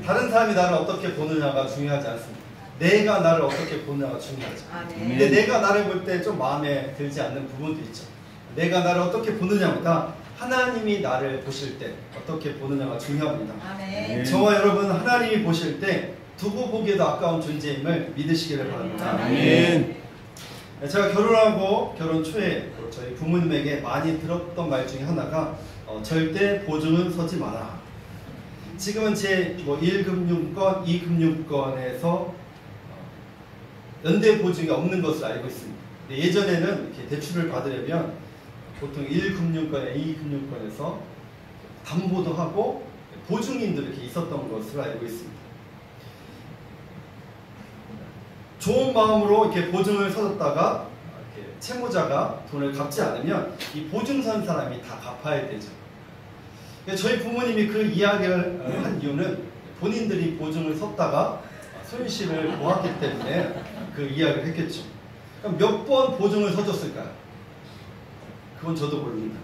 다른 사람이 나를 어떻게 보느냐가 중요하지 않습니다. 내가 나를 어떻게 보느냐가 중요하죠. 근데 내가 나를 볼 때 좀 마음에 들지 않는 부분도 있죠. 내가 나를 어떻게 보느냐보다 하나님이 나를 보실 때 어떻게 보느냐가 중요합니다. 저와 여러분 하나님이 보실 때 두고 보기에도 아까운 존재임을 믿으시기를 바랍니다. 아멘. 제가 결혼하고 결혼 초에 저희 부모님에게 많이 들었던 말 중에 하나가 절대 보증은 서지 마라. 지금은 제 1금융권, 2금융권에서 연대 보증이 없는 것을 알고 있습니다. 예전에는 이렇게 대출을 받으려면 보통 1금융권에 2금융권에서 담보도 하고 보증인도 이렇게 있었던 것으로 알고 있습니다. 좋은 마음으로 이렇게 보증을 서줬다가 이렇게 채무자가 돈을 갚지 않으면 이 보증 선 사람이 다 갚아야 되죠. 저희 부모님이 그 이야기를 한 이유는 본인들이 보증을 섰다가 손실을 보았기 때문에 그 이야기를 했겠죠. 그럼 몇 번 보증을 서줬을까요? 그건 저도 모릅니다.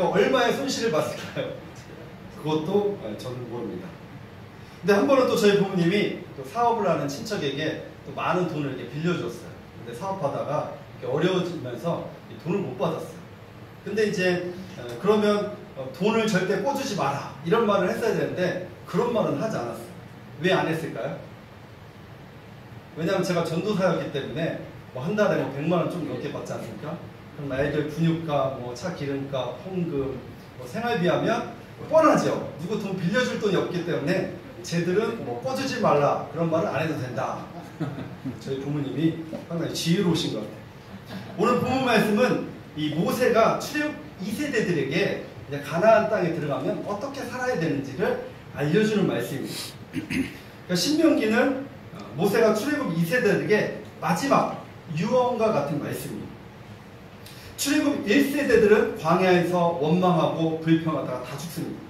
얼마의 손실을 봤을까요? 그것도 저는 모릅니다. 근데 한 번은 또 저희 부모님이 또 사업을 하는 친척에게 또 많은 돈을 이렇게 빌려줬어요. 근데 사업하다가 어려워지면서 돈을 못 받았어요. 근데 이제 그러면 돈을 절대 꿔주지 마라 이런 말을 했어야 되는데 그런 말은 하지 않았어요. 왜 안 했을까요? 왜냐하면 제가 전도사였기 때문에 한 달에 100만 원 좀 넘게 받지 않습니까? 그럼 아이들 분유가, 차 기름값, 헌금, 생활비 하면 뻔하죠. 누구 돈 빌려줄 돈이 없기 때문에 쟤들은 꿔주지 말라 그런 말을 안 해도 된다. 저희 부모님이 상당히 지혜로우신 것 같아요. 오늘 본문 말씀은 이 모세가 출애굽 2세대들에게 가나안 땅에 들어가면 어떻게 살아야 되는지를 알려주는 말씀입니다. 그러니까 신명기는 모세가 출애굽 2세대들에게 마지막 유언과 같은 말씀입니다. 출애굽 1세대들은 광야에서 원망하고 불평하다가 다 죽습니다.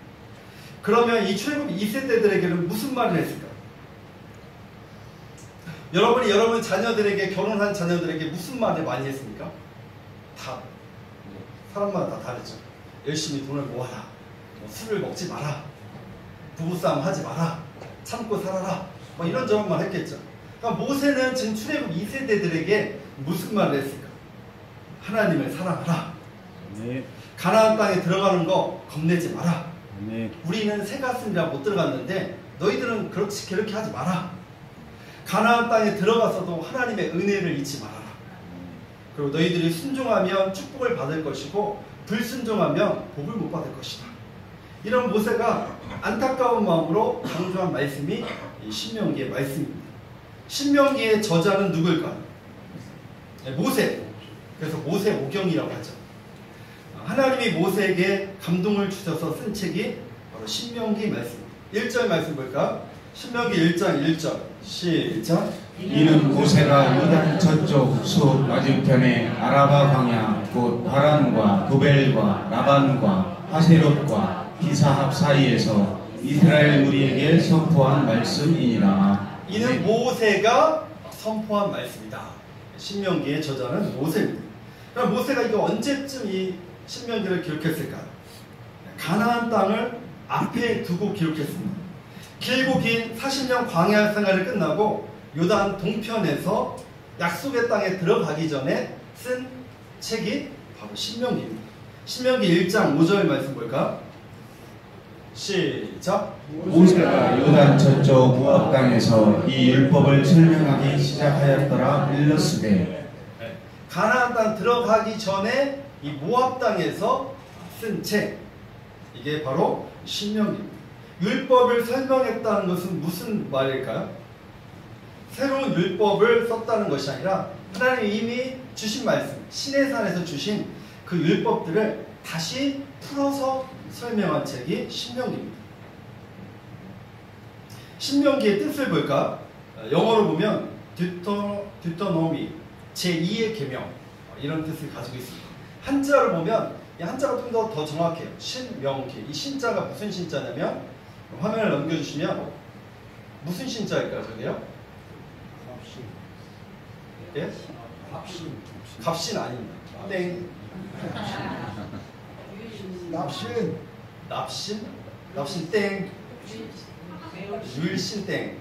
그러면 이 출애굽 2세대들에게는 무슨 말을 했을까? 여러분이 여러분 자녀들에게, 결혼한 자녀들에게 무슨 말을 많이 했습니까? 다 사람마다 다 다르죠. 열심히 돈을 모아라, 술을 먹지 마라, 부부싸움 하지 마라, 참고 살아라, 이런저런 말 했겠죠. 그러니까 모세는 지금 출애굽 2세대들에게 무슨 말을 했을까? 하나님을 사랑하라. 네. 가나안 땅에 들어가는 거 겁내지 마라. 네. 우리는 새 가슴이라 못 들어갔는데 너희들은 그렇게 하지 마라. 가나안 땅에 들어가서도 하나님의 은혜를 잊지 말아라. 그리고 너희들이 순종하면 축복을 받을 것이고 불순종하면 복을 못 받을 것이다. 이런 모세가 안타까운 마음으로 강조한 말씀이 이 신명기의 말씀입니다. 신명기의 저자는 누굴까? 모세. 그래서 모세오경이라고 하죠. 하나님이 모세에게 감동을 주셔서 쓴 책이 바로 신명기 말씀입니다. 1절 말씀 볼까? 신명기 1장 1절 시작. 이는 모세가 요단 저쪽 숲 맞은편에 아라바 광야 곧 바란과 구벨과 라반과 하세롯과 기사합 사이에서 이스라엘 무리에게 선포한 말씀이니라. 이는 모세가 선포한 말씀이다. 신명기의 저자는 모세입니다. 그럼 모세가 이거 언제쯤 이 신명기를 기록했을까? 가나안 땅을 앞에 두고 기록했습니다. 길고 긴 40년 광야 생활을 끝나고 요단 동편에서 약속의 땅에 들어가기 전에 쓴 책이 바로 신명기입니다. 신명기 1장 5절 말씀 볼까? 시작. 모세가 요단 저쪽 모압 땅에서 이 율법을 설명하기 시작하였더라. 일렀으되 가나안 땅 들어가기 전에 이 모압 땅에서 쓴 책, 이게 바로 신명기입니다. 율법을 설명했다는 것은 무슨 말일까요? 새로운 율법을 썼다는 것이 아니라 하나님이 이미 주신 말씀, 시내산에서 주신 그 율법들을 다시 풀어서 설명한 책이 신명기입니다. 신명기의 뜻을 볼까? 영어로 보면 듀터노미, 제2의 계명, 이런 뜻을 가지고 있습니다. 한자로 보면 이 한자가 좀 더 정확해요. 신명기. 이 신자가 무슨 신자냐면 화면을 넘겨주시면 무슨 신자일까요? 저게요? 값신. 예? 값신. 값신 아닙니다. 땡. 납신. 납신? 납신 땡. 율신땡.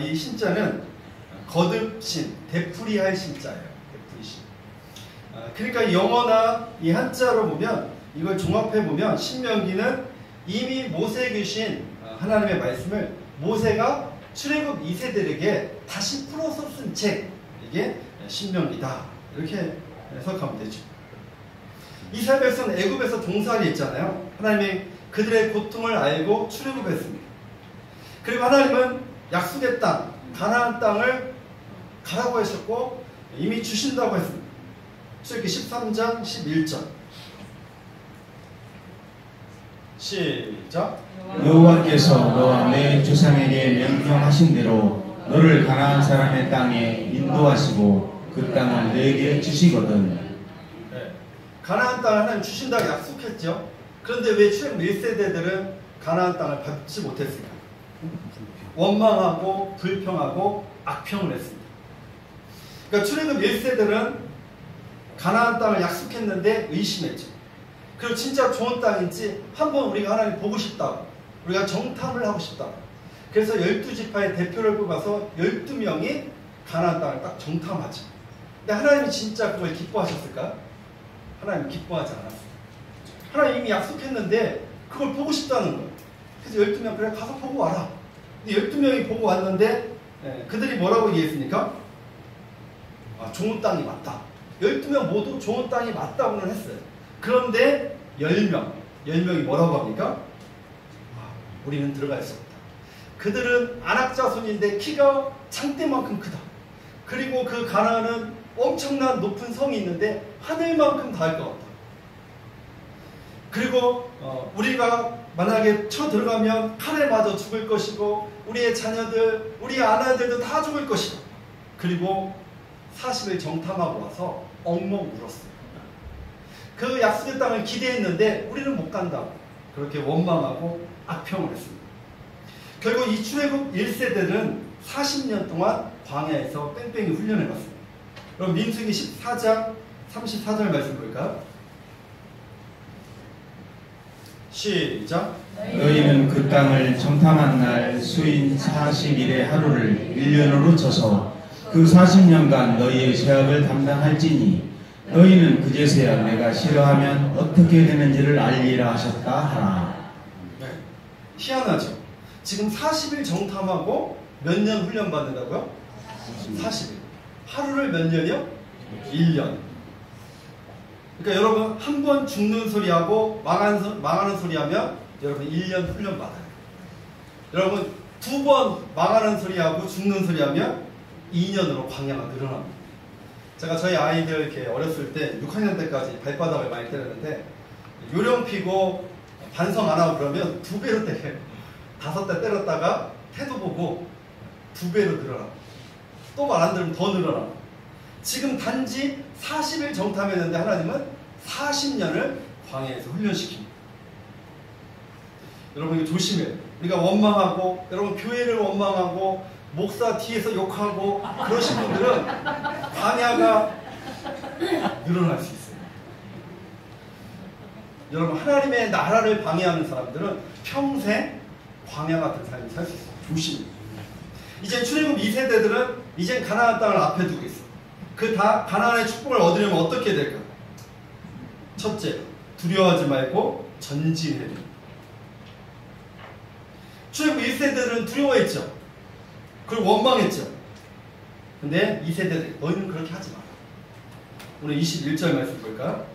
이 신자는 거듭신, 되풀이할 신자예요. 되풀이신. 그러니까 영어나 이 한자로 보면 이걸 종합해 보면 신명기는 이미 모세에게 주신 하나님의 말씀을 모세가 출애굽 2세들에게 다시 풀어서 쓴 책, 이게 신명기다. 이렇게 해석하면 되죠. 이스라엘 백성은 애굽에서 종살이 했잖아요. 하나님이 그들의 고통을 알고 출애굽했습니다. 그리고 하나님은 약속의 땅, 가나안 땅을 가라고 하셨고 이미 주신다고 했습니다. 출애굽기 13장 11절 시작. 여호와께서 너와 내 조상에게 명령하신 대로 너를 가나안 사람의 땅에 인도하시고 그 땅을 내게 주시거든. 네. 가나안 땅을 하나님 주신다고 약속했죠. 그런데 왜 출애굽 1세대들은 가나안 땅을 밟지 못했을까? 원망하고 불평하고 악평을 했습니다. 그러니까 출애굽 1세들은 가나안 땅을 약속했는데 의심했죠. 그리고 진짜 좋은 땅인지 한번 우리가 하나님 보고 싶다고, 우리가 정탐을 하고 싶다고. 그래서 12지파의 대표를 뽑아서 12명이 가나안 땅을 딱 정탐하죠. 근데 하나님이 진짜 그걸 기뻐하셨을까? 하나님 기뻐하지 않았어요. 하나님 이미 약속했는데 그걸 보고 싶다는 거예요. 그래서 12명 그래 가서 보고 와라. 근데 12명이 보고 왔는데 그들이 뭐라고 얘기했습니까? 좋은 땅이 맞다. 12명 모두 좋은 땅이 맞다고는 했어요. 그런데 10명이 뭐라고 합니까? 우리는 들어갈 수 없다. 그들은 안악자손인데 키가 창대만큼 크다. 그리고 그 가나안은 엄청난 높은 성이 있는데 하늘만큼 닿을 것 같다. 그리고 우리가 만약에 들어가면 칼에 맞아 죽을 것이고 우리의 자녀들, 우리 아내들도 다 죽을 것이다. 그리고 40일 정탐하고 와서 엉엉 울었어요. 그 약속의 땅을 기대했는데 우리는 못 간다고 그렇게 원망하고 악평을 했습니다. 결국 이 출애굽 1세대는 40년 동안 광야에서 뺑뺑이 훈련해 갔습니다. 그럼 민수기 14장 34절 말씀 볼까요? 시작. 너희는 그 땅을 정탐한 날 수인 40일의 하루를 1년으로 쳐서 그 40년간 너희의 죄악을 담당할지니 너희는 그제서야 내가 싫어하면 어떻게 되는지를 알리라 하셨다 하라. 네. 희한하죠. 지금 40일 정탐하고 몇 년 훈련 받는다고요? 40일. 하루를 몇 년이요? 1년. 그러니까 여러분 한 번 죽는 소리하고 망하는 소리하면 여러분 1년 훈련 받아요. 여러분 2번 망하는 소리하고 죽는 소리하면 2년으로 광야가 늘어납니다. 제가 저희 아이들 이렇게 어렸을 때 6학년 때까지 발바닥을 많이 때렸는데 요령 피고 반성 안 하고 그러면 2배로 때려요. 5대 때렸다가 태도 보고 2배로 늘어나. 또 말 안 들으면 더 늘어나. 지금 단지 40일 정탐했는데 하나님은 40년을 광야에서 훈련시킵니다. 여러분 이거 조심해요. 우리가 원망하고 여러분 교회를 원망하고 목사 뒤에서 욕하고 그러신 분들은 광야가 늘어날 수 있어요. 여러분 하나님의 나라를 방해하는 사람들은 평생 광야 같은 삶을 살 수 있어요. 조심해요. 이제 출애굽 2세대들은 이제 가나안 땅을 앞에 두고 있어요. 그 가나안의 축복을 얻으려면 어떻게 될까? 첫째, 두려워하지 말고 전진해야 됩니다. 출애굽 1세대들은 두려워했죠. 그리고 원망했죠. 근데 2세대들 너희는 그렇게 하지 마라. 오늘 21절 말씀 볼까요?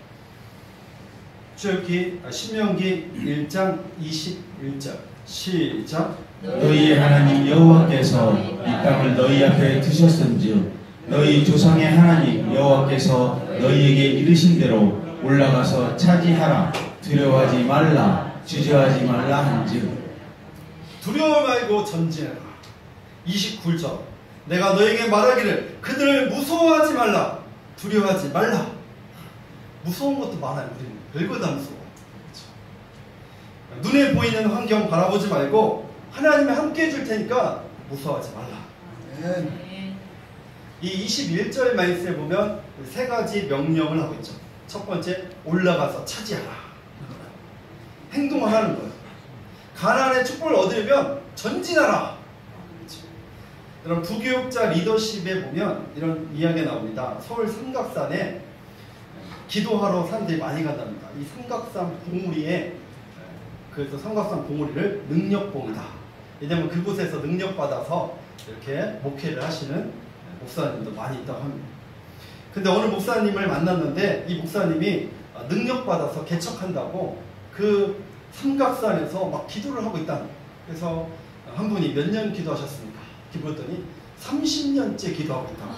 신명기 1장 21절 시작. 너희 하나님 여호와께서 이 땅을 너희 앞에 두셨은즉 너희 조상의 하나님 여호와께서 너희에게 이르신 대로 올라가서 차지하라. 두려워하지 말라. 주저하지 말라 한즉. 두려워 말고 전진해라. 29절 내가 너에게 말하기를 그들을 무서워하지 말라. 두려워하지 말라. 무서운 것도 많아요. 우리는 별거 다 무서워. 그렇죠? 눈에 보이는 환경 바라보지 말고 하나님이 함께 해줄 테니까 무서워하지 말라. 이 21절 말씀에 보면 세 가지 명령을 하고 있죠. 첫 번째, 올라가서 차지하라. 행동을 하는 거예요. 가나안의 축복을 얻으려면 전진하라. 그렇죠. 여러분 부교육자 리더십에 보면 이런 이야기가 나옵니다. 서울 삼각산에 기도하러 사람들이 많이 간답니다. 이 삼각산 봉우리에, 그래서 삼각산 봉우리를 능력봉이다. 왜냐하면 그곳에서 능력받아서 이렇게 목회를 하시는 목사님도 많이 있다고 합니다. 근데 어느 목사님을 만났는데 이 목사님이 능력받아서 개척한다고 그 삼각산에서 막 기도를 하고 있다는 거예요. 그래서 한 분이 몇 년 기도하셨습니까? 기도했더니 30년째 기도하고 있다고.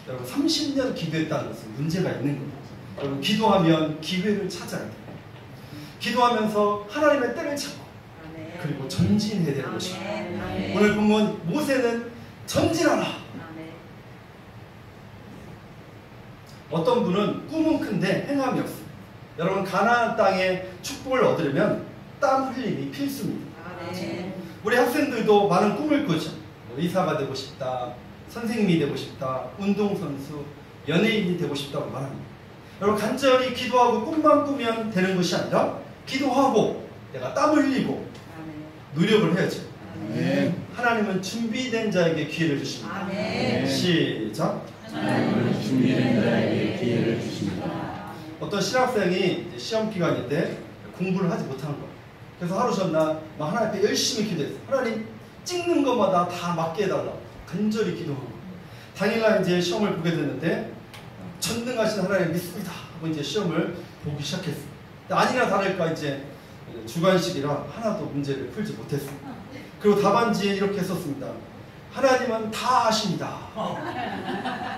여러분 30년 기도했다는 것은 문제가 있는 거예요. 여러분 기도하면 기회를 찾아야 돼요. 기도하면서 하나님의 때를 찾고 그리고 전진해야 되는 것입니다. 오늘 보면 모세는 전진하라. 어떤 분은 꿈은 큰데 행함이 없어요. 여러분 가나안 땅에 축복을 얻으려면 땀 흘림이 필수입니다. 우리 학생들도 많은 꿈을 꾸죠. 의사가 되고 싶다, 선생님이 되고 싶다, 운동선수, 연예인이 되고 싶다고 말합니다. 여러분 간절히 기도하고 꿈만 꾸면 되는 것이 아니라 기도하고 내가 땀을 흘리고 노력을 해야죠. 하나님은 준비된 자에게 기회를 주십니다. 시작. 하나님은 준비된 자에게 기회를 주십니다. 어떤 신학생이 시험 기간일 때 공부를 하지 못한 거예요. 그래서 하루 전날 하나님 앞에 열심히 기도했어요. 하나님 찍는 것마다 다 맞게 해달라고 간절히 기도하고 당일날 이제 시험을 보게 됐는데 전능하신 하나님 믿습니다 하고 이제 시험을 보기 시작했어요. 아니나 다를까 이제 주관식이라 하나도 문제를 풀지 못했어요. 그리고 답안지에 이렇게 썼습니다. 하나님은 다 아십니다.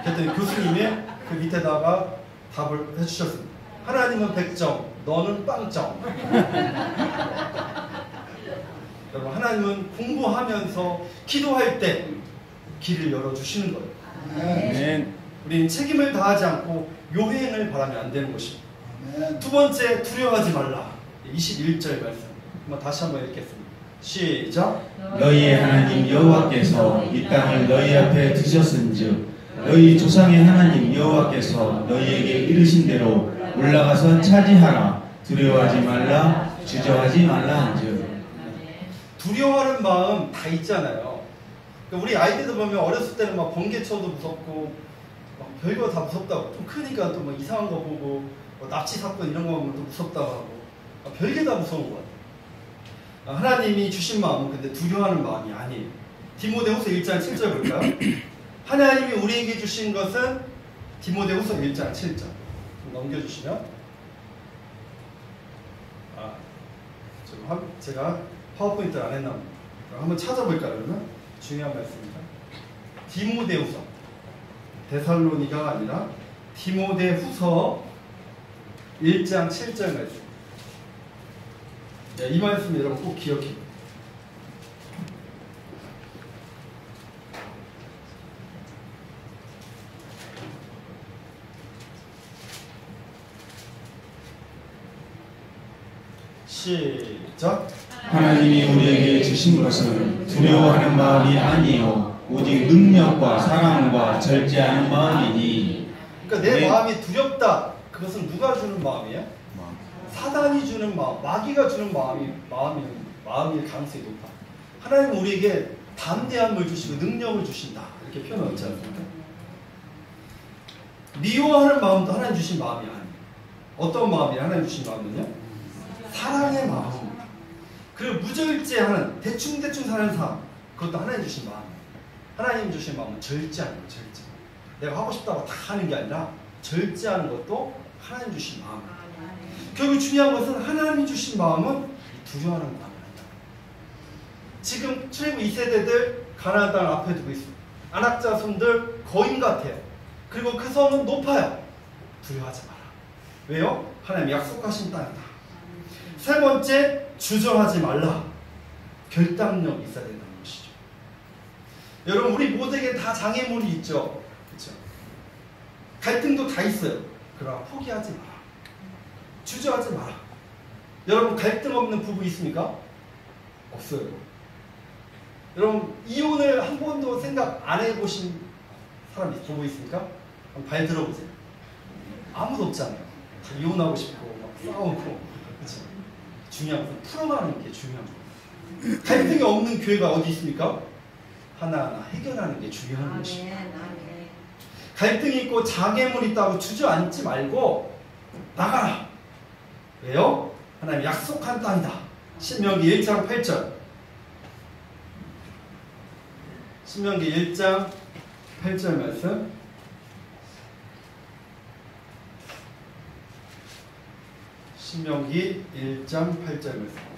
그랬더니 교수님이 그 밑에다가 답을 해주셨습니다. 하나님은 100점, 너는 빵점. 여러분 하나님은 공부하면서 기도할 때 길을 열어주시는 거예요. 우리는 책임을 다하지 않고 요행을 바라면 안 되는 것입니다. 두 번째, 두려워하지 말라. 21절 말씀 한번 다시 한번 읽겠습니다. 시작. 너희의 하나님 여호와께서 이 땅을 너희 앞에 두셨은즉 너희 조상의 하나님 여호와께서 너희에게 이르신 대로 올라가서 차지하라. 두려워하지 말라, 주저하지 말라 한즉. 두려워하는 마음 다 있잖아요. 우리 아이들도 보면 어렸을 때는 막 번개쳐도 무섭고 막 별거 다 무섭다고, 좀 크니까 또 막 이상한 거 보고 납치 사건 이런 거 보면 또 무섭다고 하고 별게 다 무서운 것 같아요. 하나님이 주신 마음은 근데 두려워하는 마음이 아니에요. 디모데후서 1장 7절 볼까요? 하나님이 우리에게 주신 것은 디모데후서 1장 7절 좀 넘겨주시면 제가 파워포인트를 안 했나 봅니다. 한번 찾아볼까요? 그러면 중요한 말씀입니다. 디모데후서, 데살로니가가 아니라 디모데후서 1장 7절 말씀. 이 말씀 여러분 꼭 기억해요. 시작. 하나님이 우리에게 주신 것은 두려워하는 마음이 아니요 오직 능력과 사랑과 절제하는 마음이니. 그러니까 내 마음이 두렵다. 그것은 누가 주는 마음이에요? 사단이 주는 마음, 마귀가 주는 마음일 가능성이 높아. 하나님은 우리에게 담대함을 주시고 능력을 주신다. 이렇게 표현하지 않습니까? 미워하는 마음도 하나님 주신 마음이 아니에요. 어떤 마음이에요? 하나님 주신 마음은요? 사랑의 마음. 그리고 무절제하는, 대충대충 사는 삶, 그것도 하나님 주신 마음이에요. 하나님 주신 마음은 절제하는 거예요. 절제. 내가 하고 싶다고 다 하는 게 아니라 절제하는 것도 하나님 주신 마음이에요. 결국 중요한 것은 하나님이 주신 마음은 두려워하는 마음이 아니다. 지금 출애굽 2세대들 가나안 땅을 앞에 두고 있습니다. 안악자 손들 거인 같아요. 그리고 그 성은 높아요. 두려워하지 마라. 왜요? 하나님 약속하신 땅이다. 세 번째, 주저하지 말라. 결단력이 있어야 된다는 것이죠. 여러분 우리 모두에게 다 장애물이 있죠. 그렇죠? 갈등도 다 있어요. 그러나 포기하지 마라. 주저하지 마라. 여러분 갈등 없는 부부 있습니까? 없어요. 여러분 이혼을 한 번도 생각 안 해보신 사람 부부 있습니까? 한번 발 들어보세요. 아무도 없잖아요. 다 이혼하고 싶고 막 싸우고, 그렇죠? 중요한 것은 풀어가는 게 중요한 거예요. 갈등이 없는 교회가 어디 있습니까? 하나하나 해결하는 게 중요한 것입니다. 갈등이 있고 장애물이 있다고 주저앉지 말고 나가라. 왜요? 하나님 약속한 땅이다. 신명기 1장 8절. 신명기 1장 8절 말씀. 신명기 1장 8절 말씀.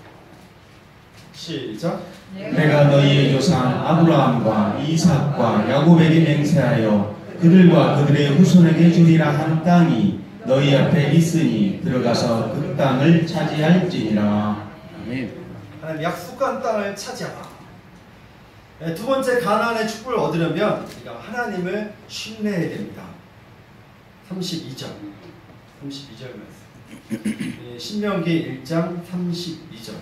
시작. 내가 너희의 조상 아브라함과 이삭과 야곱에게 맹세하여 그들과 그들의 후손에게 주리라 한 땅이 너희 앞에 있으니 들어가서 그 땅을 차지할지니라. 아멘. 하나님 약속한 땅을 차지하라. 두 번째 가나안의 축복을 얻으려면 우리가 하나님을 신뢰해야 됩니다. 32절 말씀. 신명기 1장 32절.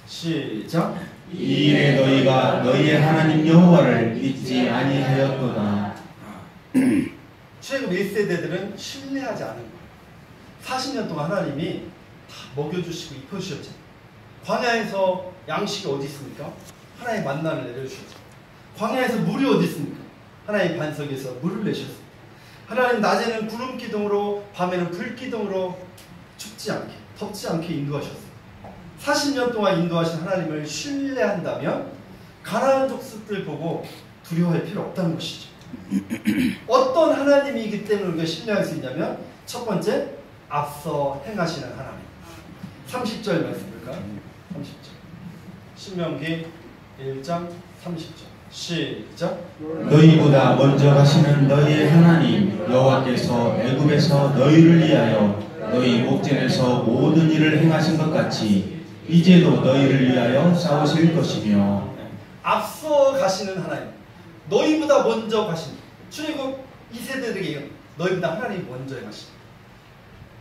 시작. 이 일에 너희가 너희의 하나님 여호와를 믿지 아니하였도다. 출애굽 1세대들은 신뢰하지 않은 거예요. 40년 동안 하나님이 다 먹여주시고 입혀주셨죠. 광야에서 양식이 어디 있습니까? 하나님 만나를 내려주셨죠. 광야에서 물이 어디 있습니까? 하나님 반석에서 물을 내셨습니다. 하나님 낮에는 구름 기둥으로 밤에는 불 기둥으로 춥지 않게 덥지 않게 인도하셨습니다. 40년 동안 인도하신 하나님을 신뢰한다면 가나안 족속들 보고 두려워할 필요 없다는 것이죠. 어떤 하나님이기 때문에 우리가 신뢰할 수 있냐면 첫 번째, 앞서 행하시는 하나님. 30절 말씀 볼까요? 30절. 신명기 1장 30절. 시작. 너희보다 먼저 가시는 너희의 하나님 여호와께서 애굽에서 너희를 위하여 너희 목전에서 모든 일을 행하신 것 같이 이제도 너희를 위하여 싸우실 것이며. 앞서 가시는 하나님, 너희보다 먼저 가신. 출애굽 2세대들에게 너희보다 하나님이 먼저 행하신.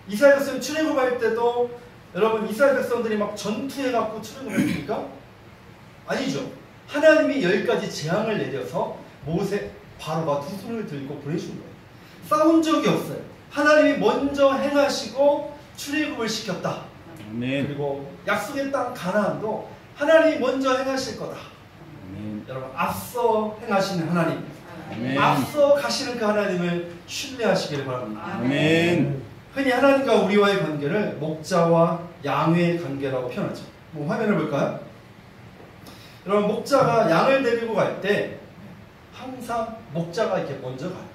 이스라엘 백성 출애굽할 때도 여러분 이스라엘 백성들이 막 전투해갖고 출애굽했습니까? 아니죠. 하나님이 10가지 재앙을 내려서 모세 바로가 두 손을 들고 보내준 거예요. 싸운 적이 없어요. 하나님이 먼저 행하시고 출애굽을 시켰다. 아멘. 그리고 약속의 땅 가나안도 하나님이 먼저 행하실 거다. 아멘. 여러분 앞서 행하시는 하나님, 아멘. 앞서 가시는 그 하나님을 신뢰하시기를 바랍니다. 아멘. 흔히 하나님과 우리와의 관계를 목자와 양의 관계라고 표현하죠. 화면을 볼까요? 여러분 목자가 양을 데리고 갈 때 항상 목자가 이렇게 먼저 가요.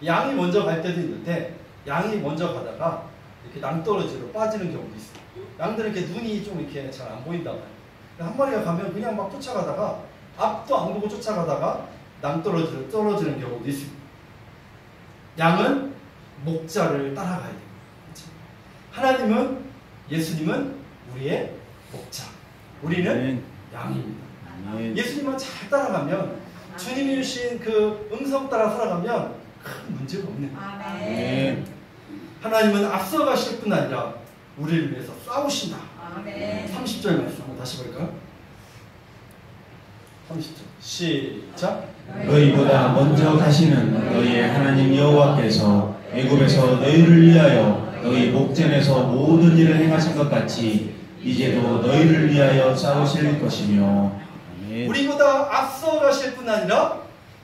양이 먼저 갈 때도 있는데 양이 먼저 가다가 이렇게 낭떠러지로 빠지는 경우도 있어요. 양들은 이렇게 눈이 좀 이렇게 잘 안 보인단 말이에요. 한 마리가 가면 그냥 막 쫓아가다가 앞도 안 보고 쫓아가다가 낭떠러지로 떨어지는 경우도 있습니다. 양은 목자를 따라가야 돼요. 하나님은, 예수님은 우리의 목자, 우리는 양입니다. 예수님만 잘 따라가면, 주님이 주신 그 음성 따라 살아가면 큰 문제가 없는 거예요. 하나님은 앞서 가실 뿐 아니라 우리를 위해서 싸우신다. 30절 말씀 한번 다시 볼까요? 30절 시작. 너희보다 먼저 가시는 너희의 하나님 여호와께서 애굽에서 너희를 위하여 너희 목전에서 모든 일을 행하신 것 같이 이제도 너희를 위하여 싸우실 것이며. 아멘. 우리보다 앞서 가실 뿐 아니라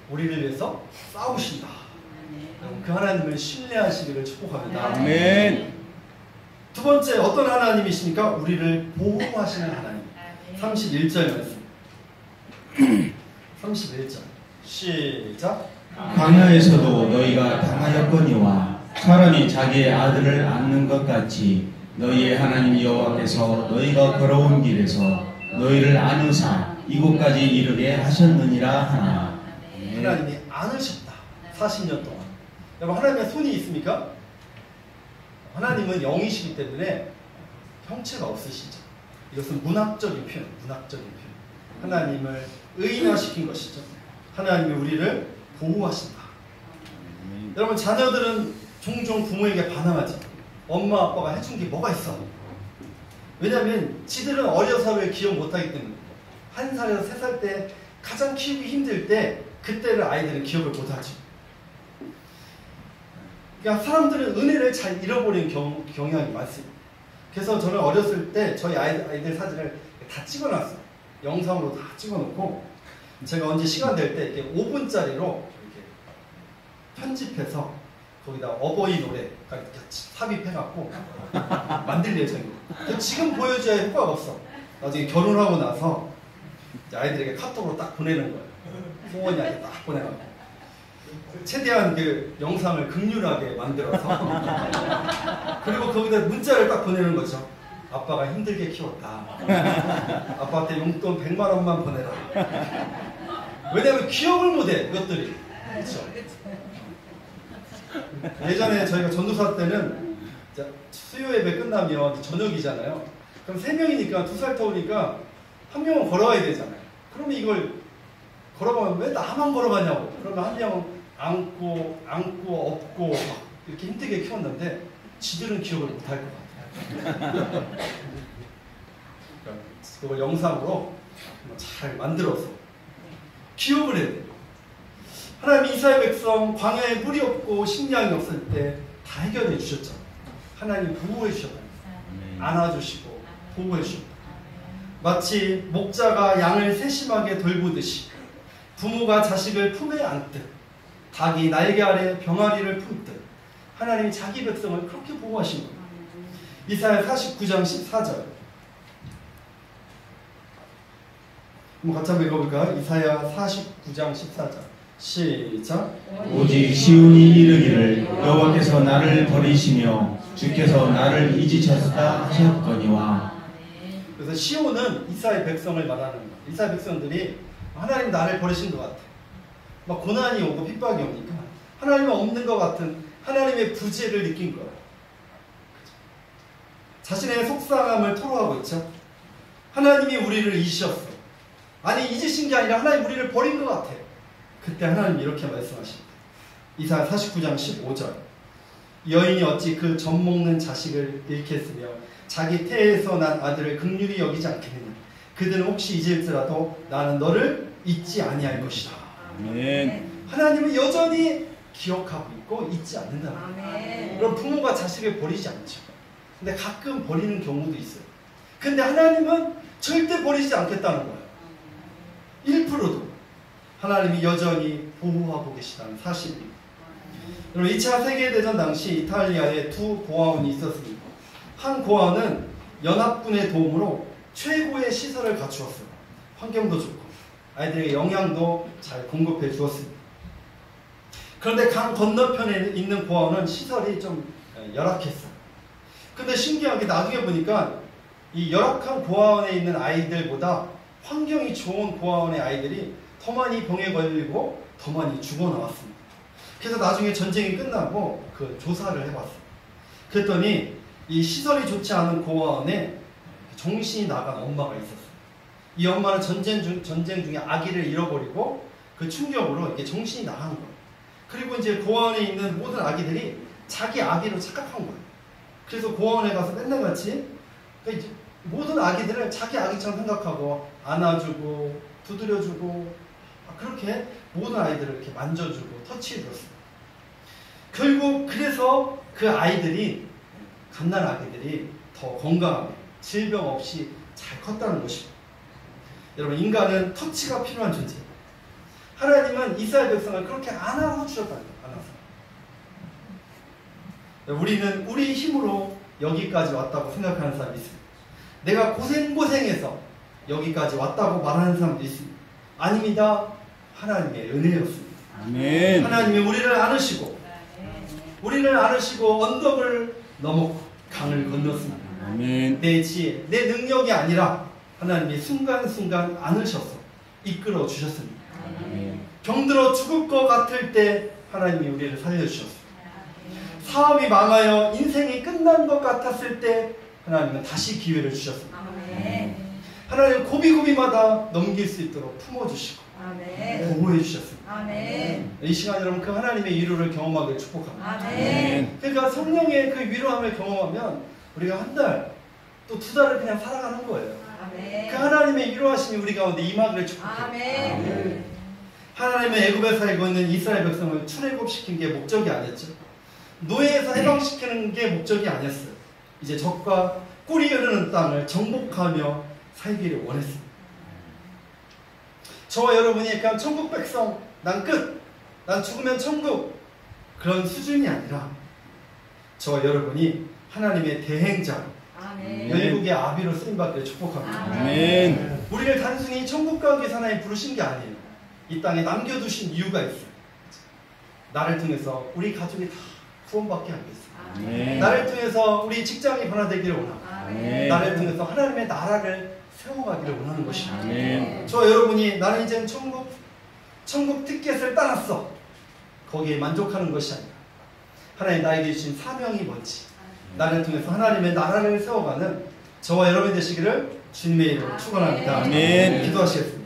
우리를 위해서 싸우신다. 그 하나님을 신뢰하시기를 축복합니다. 아멘. 두 번째 어떤 하나님이십니까? 우리를 보호하시는 하나님. 31절 말씀. 31절 시작. 광야에서도 너희가 당하였거니와 사람이 자기의 아들을 안는 것 같이 너희의 하나님 여호와께서 너희가 걸어온 길에서 너희를 안으사 이곳까지 이르게 하셨느니라 하나. 하나님이 안으셨다. 40년 동안. 여러분 하나님의 손이 있습니까? 하나님은 영이시기 때문에 형체가 없으시죠. 이것은 문학적인 표현, 문학적인 표현. 하나님을 의인화시킨 것이죠. 하나님이 우리를 보호하신다. 여러분 자녀들은 종종 부모에게 반항하지. 엄마 아빠가 해준 게 뭐가 있어? 왜냐하면 지들은 어려서를 기억 못하기 때문에 1살에서 3살 때 가장 키우기 힘들 때 그때를 아이들은 기억을 못하지. 그러니까 사람들은 은혜를 잘 잃어버리는 경향이 많습니다. 그래서 저는 어렸을 때 저희 아이들 사진을 다 찍어놨어요. 영상으로 다 찍어놓고 제가 언제 시간 될 때 이렇게 5분짜리로 이렇게 편집해서 거기다 어버이 노래까지 같이 삽입해갖고 만들 예정이에요. 지금 보여줘야 효과가 없어. 나중에 결혼하고 나서 아이들에게 카톡으로 딱 보내는 거예요. 소원이한테 딱 보내갖고 최대한 그 영상을 극률하게 만들어서 그리고 거기다 문자를 딱 보내는 거죠. 아빠가 힘들게 키웠다. 아빠한테 용돈 100만 원만 보내라. 왜냐면 기억을 못해 이것들이. 그렇죠. 예전에 저희가 전도사 때는 수요 예배 끝나면 저녁이잖아요. 그럼 3명이니까 2살 터우니까 한 명은 걸어가야 되잖아요. 그러면 이걸 걸어가면 왜 나만 걸어가냐고. 그러면 한 명은 안고 업고 막 이렇게 힘들게 키웠는데 지들은 기억을 못할 것 같아요. 그걸 영상으로 잘 만들어서 기억을 해야 돼요. 하나님 이스라엘 백성 광야에 뿔이 없고 식량이 없을 때 다 해결해 주셨죠. 하나님 보호해 주셨다. 안아주시고 보호해 주셨다. 마치 목자가 양을 세심하게 돌보듯이 부모가 자식을 품에 안듯 닭이 날개 아래 병아리를 품듯 하나님이 자기 백성을 그렇게 보호하신 거예요. 이사야 49장 14절 한번 같이 한번 읽어볼까요? 이사야 49장 14절 시작. 오직 시온이 이르기를 여호와께서 나를 버리시며 주께서 나를 잊으셨다 하셨거니와. 그래서 시온은 이스라엘 백성을 말하는 거예요. 이스라엘 백성들이 하나님 나를 버리신 것 같아. 막 고난이 오고 핍박이 오니까 하나님은 없는 것 같은 하나님의 부재를 느낀 거예요. 자신의 속상함을 토로하고 있죠. 하나님이 우리를 잊으셨어. 아니 잊으신 게 아니라 하나님 우리를 버린 것 같아. 그때 하나님이 이렇게 말씀하십니다. 이사야 49장 15절 여인이 어찌 그 젖먹는 자식을 잃겠으며 자기 태에서 난 아들을 긍휼히 여기지 않겠느냐. 그들은 혹시 잊을지라도 나는 너를 잊지 아니할 것이다. 아멘. 하나님은 여전히 기억하고 있고 잊지 않는다는 거예요. 그럼 부모가 자식을 버리지 않죠. 근데 가끔 버리는 경우도 있어요. 근데 하나님은 절대 버리지 않겠다는 거예요. 1%도 하나님이 여전히 보호하고 계시다는 사실입니다. 여러분 2차 세계대전 당시 이탈리아에 두 고아원이 있었습니다. 한 고아원은 연합군의 도움으로 최고의 시설을 갖추었어요. 환경도 좋고 아이들에게 영양도 잘 공급해 주었습니다. 그런데 강 건너편에 있는 고아원은 시설이 좀 열악했어요. 근데 신기하게 나중에 보니까 이 열악한 고아원에 있는 아이들보다 환경이 좋은 고아원의 아이들이 더 많이 병에 걸리고 더 많이 죽어 나왔습니다. 그래서 나중에 전쟁이 끝나고 그 조사를 해봤어요. 그랬더니 이 시설이 좋지 않은 고아원에 정신이 나간 엄마가 있었어요. 이 엄마는 전쟁 중에 아기를 잃어버리고 그 충격으로 이렇게 정신이 나간 거예요. 그리고 이제 고아원에 있는 모든 아기들이 자기 아기로 착각한 거예요. 그래서 고아원에 가서 맨날 같이 모든 아기들을 자기 아기처럼 생각하고 안아주고 두드려주고 그렇게 모든 아이들을 이렇게 만져주고 터치해줬어요. 결국 그래서 그 아이들이 갓난 아기들이 더 건강하게 질병 없이 잘 컸다는 것입니다. 여러분 인간은 터치가 필요한 존재예요. 하나님은 이스라엘 백성을 그렇게 안아주셨다는 거예요. 안아서. 우리는 우리 힘으로 여기까지 왔다고 생각하는 사람이 있습니다. 내가 고생해서 여기까지 왔다고 말하는 사람도 있습니다. 아닙니다. 하나님의 은혜였습니다. 아멘. 하나님이 우리를 안으시고 언덕을 넘었고 강을 건넜습니다. 아멘. 내 지혜, 내 능력이 아니라 하나님이 순간순간 안으셔서 이끌어 주셨습니다. 아멘. 병들어 죽을 것 같을 때 하나님이 우리를 살려주셨습니다. 사업이 망하여 인생이 끝난 것 같았을 때 하나님은 다시 기회를 주셨습니다. 하나님은 고비고비마다 넘길 수 있도록 품어주시고 보호해 주셨습니다. 아멘. 이 시간 여러분 그 하나님의 위로를 경험하길 축복합니다. 아멘. 그러니까 성령의 그 위로함을 경험하면 우리가 한 달, 또 2달을 그냥 살아가는 거예요. 아멘. 그 하나님의 위로하심이 우리 가운데 임하기를 축복해요. 아멘. 하나님의 애굽에 살고 있는 이스라엘 백성을 출애굽시킨 게 목적이 아니었죠. 노예에서 해방시키는 게 목적이 아니었어요. 이제 적과 꿀이 흐르는 땅을 정복하며 살기를 원했습니다. 저와 여러분이 그냥 천국 백성, 난 끝, 난 죽으면 천국, 그런 수준이 아니라 저와 여러분이 하나님의 대행자, 아멘. 열국의 아비로 쓰임받기를 축복합니다. 아멘. 우리를 단순히 천국 가기 위해서 하나님 부르신 게 아니에요. 이 땅에 남겨두신 이유가 있어요. 나를 통해서 우리 가족이 다 구원받게 하겠어요. 아멘. 나를 통해서 우리 직장이 변화되기를 원하고, 아멘. 나를 통해서 하나님의 나라를 세워가기를 원하는 것입니다. 아멘. 저 여러분이 나는 이제 천국 티켓을 따놨어, 거기에 만족하는 것이 아니라 하나님 나에게 주신 사명이 뭔지, 나를 통해서 하나님의 나라를 세워가는 저와 여러분이 되시기를 주님의 이름으로 축원합니다. 아멘. 기도하시겠습니다.